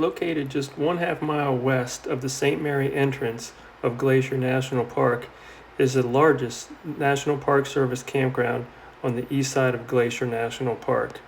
Located just 1/2 mile west of the St. Mary entrance of Glacier National Park, is the largest National Park Service campground on the east side of Glacier National Park.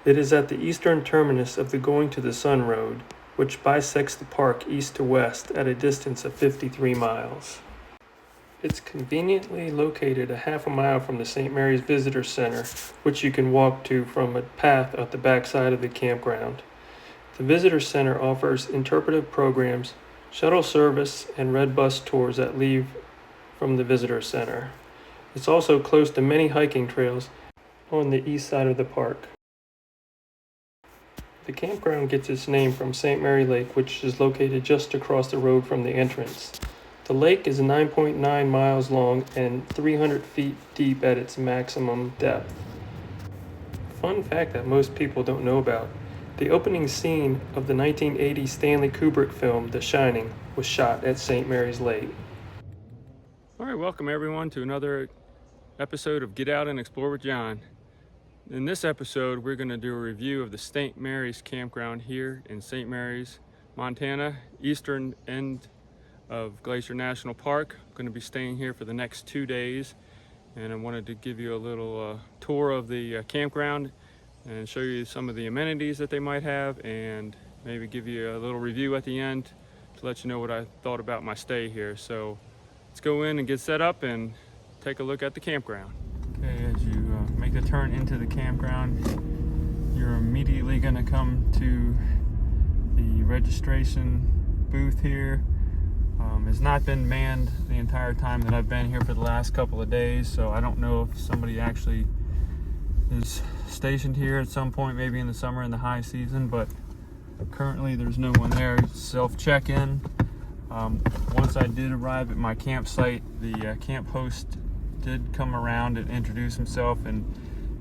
It is at the eastern terminus of the Going to the Sun Road, which bisects the park east to west at a distance of 53 miles. It's conveniently located 1/2 mile from the St. Mary's Visitor Center, which you can walk to from a path at the backside of the campground. The Visitor Center offers interpretive programs, shuttle service, and red bus tours that leave from the Visitor Center. It's also close to many hiking trails on the east side of the park. The campground gets its name from St. Mary Lake, which is located just across the road from the entrance. The lake is 9.9 miles long and 300 feet deep at its maximum depth. Fun fact that most people don't know about: the opening scene of the 1980 Stanley Kubrick film The Shining was shot at St. Mary's Lake. All right, welcome everyone to another episode of Get Out and Explore with John. In this episode, we're going to do a review of the St. Mary's campground here in St. Mary's, Montana, eastern end of Glacier National Park. I'm going to be staying here for the next 2 days, and I wanted to give you a little tour of the campground and show you some of the amenities that they might have, and maybe give you a little review at the end to let you know what I thought about my stay here. So let's go in and get set up and take a look at the campground. Okay, as you make the turn into the campground, you're immediately going to come to the registration booth here. It's not been manned the entire time that I've been here for the last couple of days, so I don't know if somebody actually is stationed here at some point, maybe in the summer in the high season, but currently there's no one there. Self check-in. Once I did arrive at my campsite, the camp host did come around and introduce himself and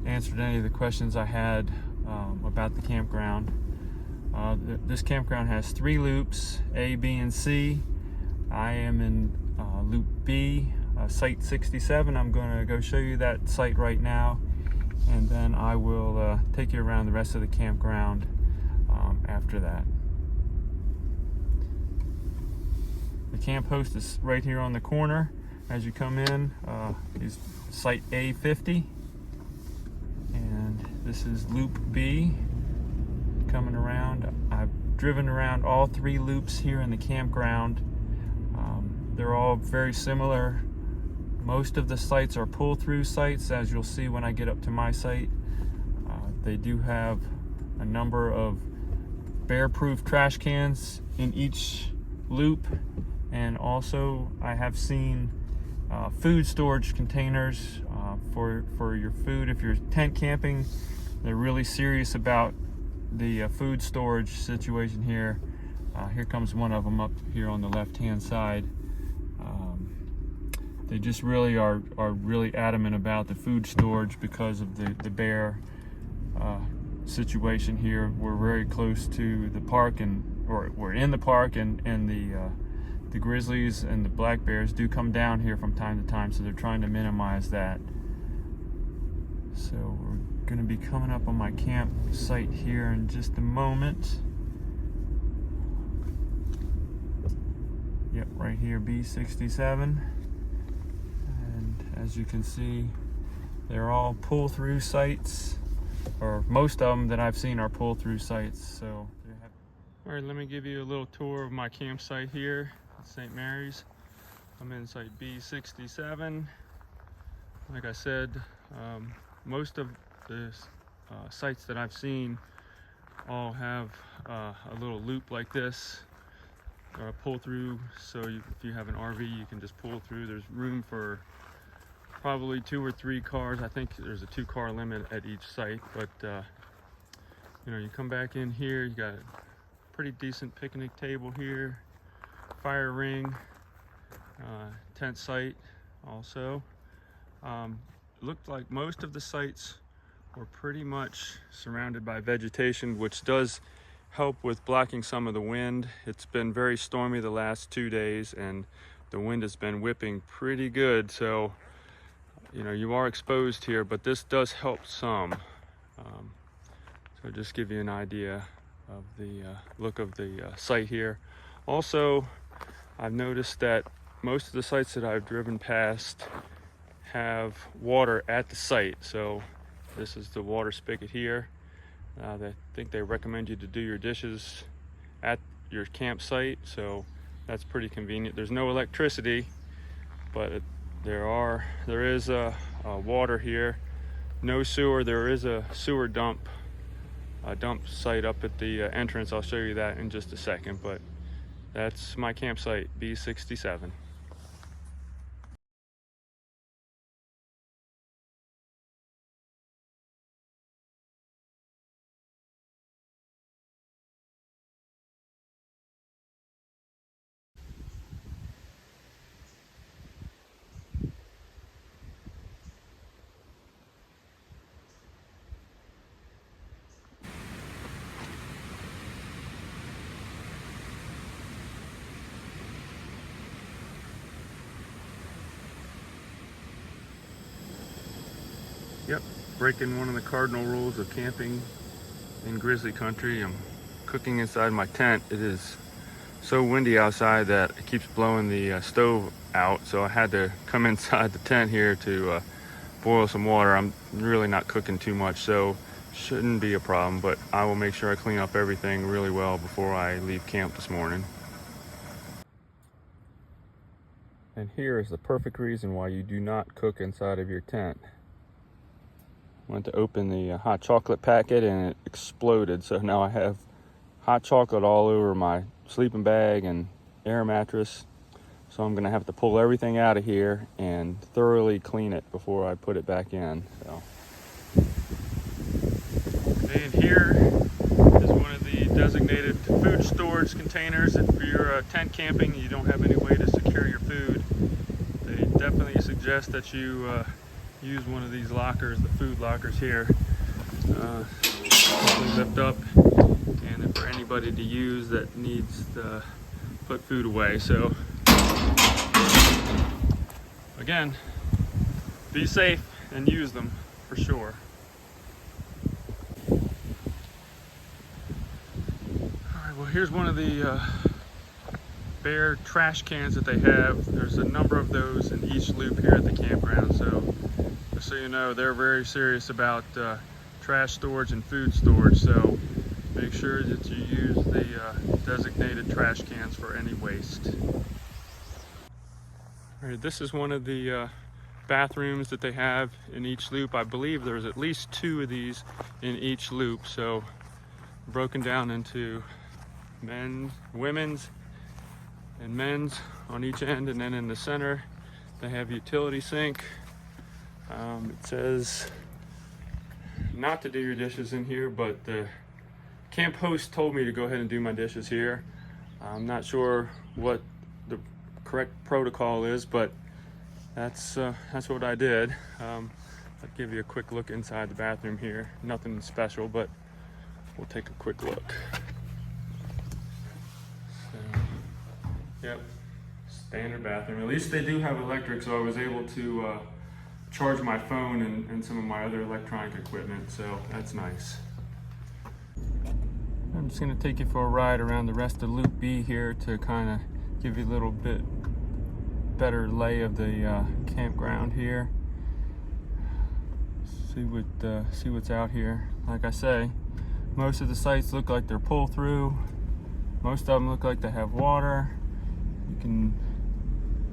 answered any of the questions I had about the campground. This campground has 3 loops, A, B, and C. I am in loop B, site 67. I'm going to go show you that site right now, and then I will take you around the rest of the campground after that. The camp host is right here on the corner as you come in. Is site A50, and this is loop B coming around. I've driven around all 3 loops here in the campground. They're all very similar. Most of the sites are pull-through sites, as you'll see when I get up to my site. They do have a number of bear-proof trash cans in each loop, and also I have seen food storage containers for your food. If you're tent camping, they're really serious about the food storage situation here. Here comes one of them up here on the left-hand side. They just really are really adamant about the food storage because of the bear situation here. We're very close to the park, or we're in the park, and the grizzlies and the black bears do come down here from time to time, so they're trying to minimize that. So we're going to be coming up on my campsite here in just a moment. Yep, right here, B67. And as you can see, they're all pull-through sites, or most of them that I've seen are pull-through sites. So, all right, let me give you a little tour of my campsite here at St. Mary's. I'm in site B67. Like I said, most of the sites that I've seen all have a little loop like this, pull through. So if you have an RV, you can just pull through. There's room for probably 2 or 3 cars. I think there's a 2-car limit at each site, but you come back in here, you got a pretty decent picnic table here, fire ring, tent site also. It looked like most of the sites were pretty much surrounded by vegetation, which does help with blocking some of the wind. It's been very stormy the last 2 days, and the wind has been whipping pretty good, so you are exposed here, but this does help some. So just give you an idea of the look of the site here. Also, I've noticed that most of the sites that I've driven past have water at the site. So this is the water spigot here. I think they recommend you to do your dishes at your campsite, so that's pretty convenient. There's no electricity, but there is water here. No sewer. There is a sewer dump site up at the entrance. I'll show you that in just a second, but that's my campsite, B67. Yep, breaking one of the cardinal rules of camping in grizzly country. I'm cooking inside my tent. It is so windy outside that it keeps blowing the stove out, so I had to come inside the tent here to boil some water. I'm really not cooking too much, so shouldn't be a problem, but I will make sure I clean up everything really well before I leave camp this morning. And here is the perfect reason why you do not cook inside of your tent. Went to open the hot chocolate packet and it exploded, so now I have hot chocolate all over my sleeping bag and air mattress. So I'm gonna have to pull everything out of here and thoroughly clean it before I put it back in. So. And here is one of the designated food storage containers. If you're tent camping and you don't have any way to secure your food, they definitely suggest that you use one of these lockers, the food lockers here. Lift up, and for anybody to use that needs to put food away. So again, be safe and use them for sure. All right, well, here's one of the bare trash cans that they have. There's a number of those in each loop here at the campground, so just so you know, they're very serious about trash storage and food storage, so make sure that you use the designated trash cans for any waste. All right, this is one of the bathrooms that they have in each loop. I believe there's at least 2 of these in each loop, so broken down into men's, women's, and men's on each end, and then in the center they have utility sink. It says not to do your dishes in here, but the camp host told me to go ahead and do my dishes here. I'm not sure what the correct protocol is, but that's what I did. I'll give you a quick look inside the bathroom here. Nothing special, but we'll take a quick look. So, yep, standard bathroom. At least they do have electric, so I was able to charge my phone and some of my other electronic equipment, so that's nice. I'm just gonna take you for a ride around the rest of Loop B here to kind of give you a little bit better lay of the campground here. See what's out here. Like I say, most of the sites look like they're pull through. Most of them look like they have water.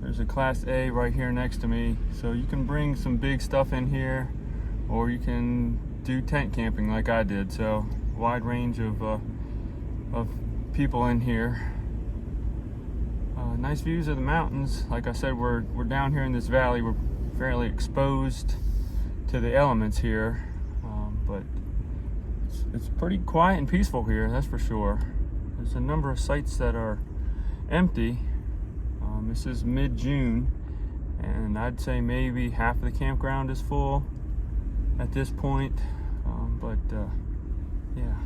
There's a Class A right here next to me, so you can bring some big stuff in here, or you can do tent camping like I did. So wide range of people in here. Nice views of the mountains. Like I said, we're down here in this valley. We're fairly exposed to the elements here, but it's pretty quiet and peaceful here, that's for sure. There's a number of sites that are empty. This is mid-June, and I'd say maybe half of the campground is full at this point, but yeah.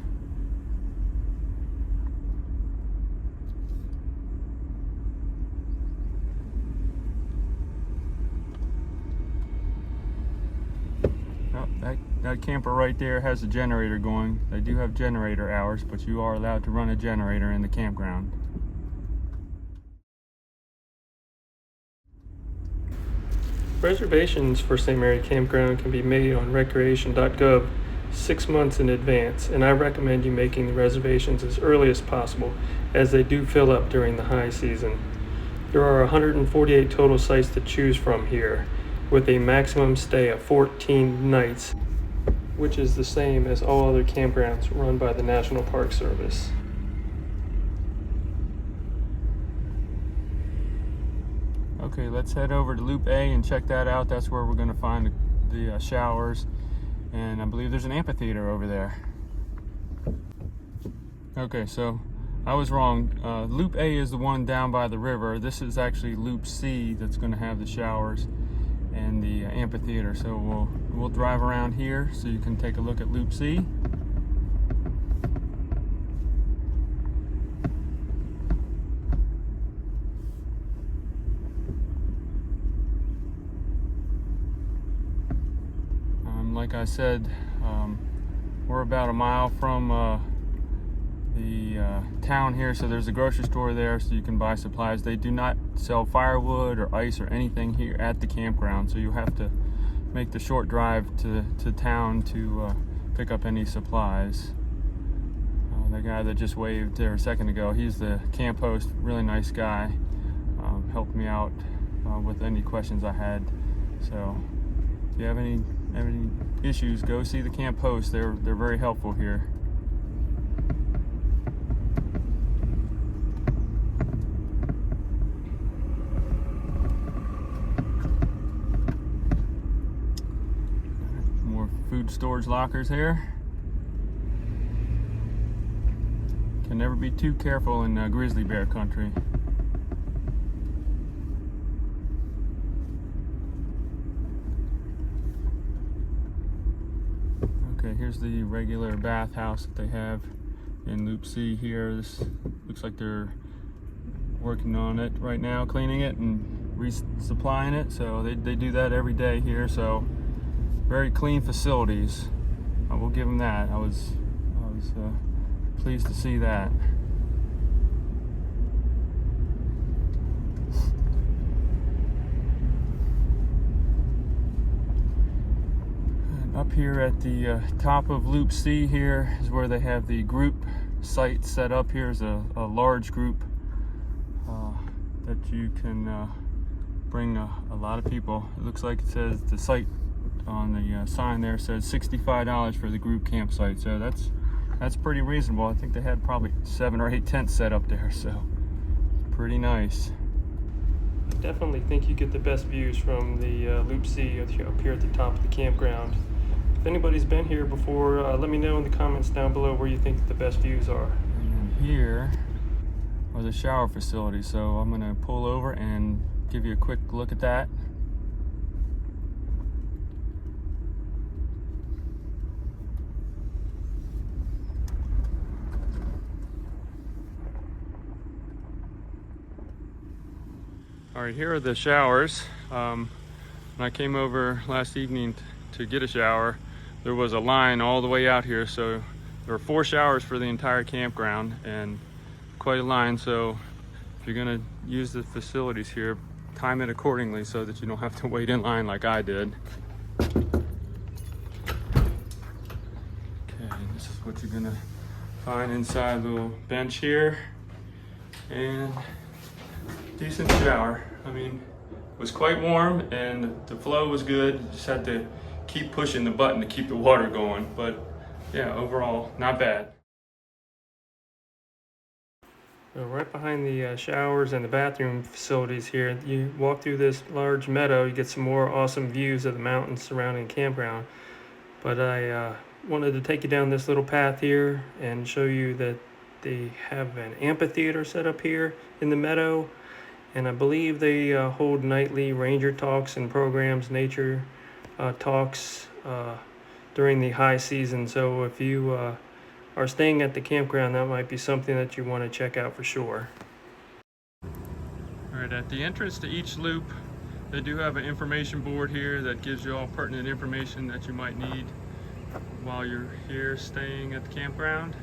Oh, that camper right there has a generator going. They do have generator hours, but you are allowed to run a generator in the campground. Reservations for St. Mary Campground can be made on recreation.gov 6 months in advance, and I recommend you making the reservations as early as possible, as they do fill up during the high season. There are 148 total sites to choose from here, with a maximum stay of 14 nights, which is the same as all other campgrounds run by the National Park Service. Okay, let's head over to Loop A and check that out. That's where we're going to find the showers, and I believe there's an amphitheater over there. Okay, so I was wrong. Loop A is the one down by the river. This is actually Loop C that's going to have the showers and the amphitheater. So we'll drive around here so you can take a look at Loop C. Like I said, we're about a mile from the town here, so there's a grocery store there so you can buy supplies. They do not sell firewood or ice or anything here at the campground, so you have to make the short drive to town to pick up any supplies. The guy that just waved there a second ago, he's the camp host, really nice guy, helped me out with any questions I had. So if you have any issues, go see the camp host. They're very helpful here. More food storage lockers here. Can never be too careful in grizzly bear country. Okay, here's the regular bathhouse that they have in Loop C here. This looks like they're working on it right now, cleaning it and resupplying it. So they do that every day here. So very clean facilities. I will give them that. I was pleased to see that. Up here at the top of Loop C here is where they have the group site set up. Here's a large group that you can bring a lot of people. It looks like it says the site on the sign there says $65 for the group campsite. So that's pretty reasonable. I think they had probably 7 or 8 tents set up there, so pretty nice. I definitely think you get the best views from the Loop C up here at the top of the campground. If anybody's been here before, let me know in the comments down below where you think the best views are. And then here are the shower facilities. So I'm gonna pull over and give you a quick look at that. All right, here are the showers. When I came over last evening to get a shower, there was a line all the way out here. So there are 4 showers for the entire campground and quite a line. So if you're gonna use the facilities here, time it accordingly so that you don't have to wait in line like I did. Okay, this is what you're gonna find inside the little bench here. And decent shower. I mean, it was quite warm and the flow was good. You just had to keep pushing the button to keep the water going. But yeah, overall, not bad. Right behind the showers and the bathroom facilities here, you walk through this large meadow, you get some more awesome views of the mountains surrounding the campground. But I wanted to take you down this little path here and show you that they have an amphitheater set up here in the meadow. And I believe they hold nightly ranger talks and programs, nature talks during the high season. So if you are staying at the campground, that might be something that you want to check out for sure. All right, at the entrance to each loop They do have an information board here that gives you all pertinent information that you might need while you're here staying at the campground.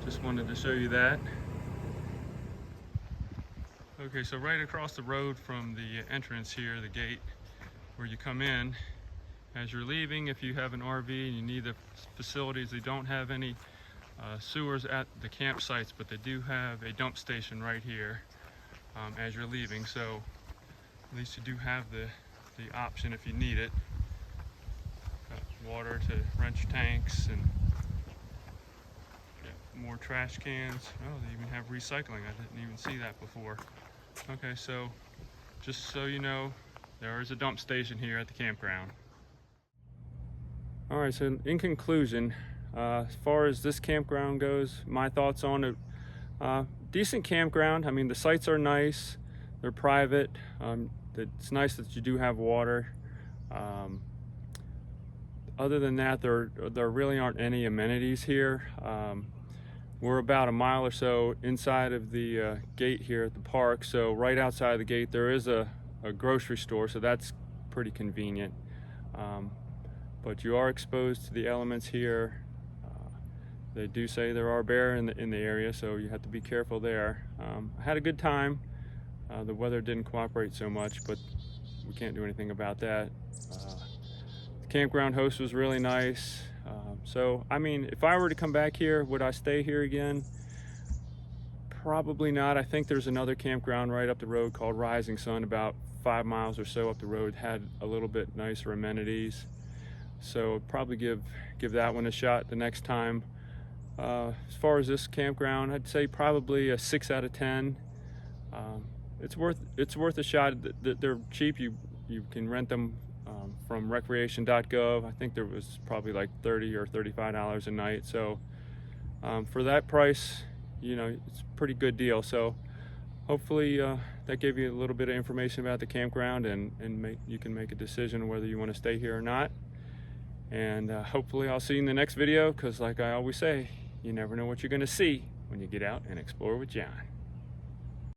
Just wanted to show you that. Okay, so right across the road from the entrance here, the gate where you come in, as you're leaving, if you have an RV and you need the facilities, they don't have any sewers at the campsites, but they do have a dump station right here as you're leaving. So at least you do have the option if you need it. Got water to wrench tanks and more trash cans. Oh, they even have recycling. I didn't even see that before. Okay, so just so you know, there is a dump station here at the campground. All right, so in conclusion, as far as this campground goes, my thoughts on it, decent campground. I mean, the sites are nice, they're private. It's nice that you do have water. Other than that, there really aren't any amenities here. We're about a mile or so inside of the gate here at the park, so right outside the gate there is a grocery store, so that's pretty convenient. But you are exposed to the elements here. They do say there are bears in the area, so you have to be careful there. I had a good time. The weather didn't cooperate so much, but we can't do anything about that. The campground host was really nice. So, I mean, if I were to come back here, would I stay here again? Probably not. I think there's another campground right up the road called Rising Sun, about 5 miles or so up the road, had a little bit nicer amenities. So probably give that one a shot the next time. As far as this campground, I'd say probably a 6 out of 10. It's worth a shot. They're cheap. You can rent them from recreation.gov. I think there was probably like $30 or $35 a night. So for that price, you know, it's a pretty good deal. So hopefully that gave you a little bit of information about the campground, and you can make a decision whether you want to stay here or not. And hopefully I'll see you in the next video, because like I always say, you never know what you're going to see when you get out and explore with John.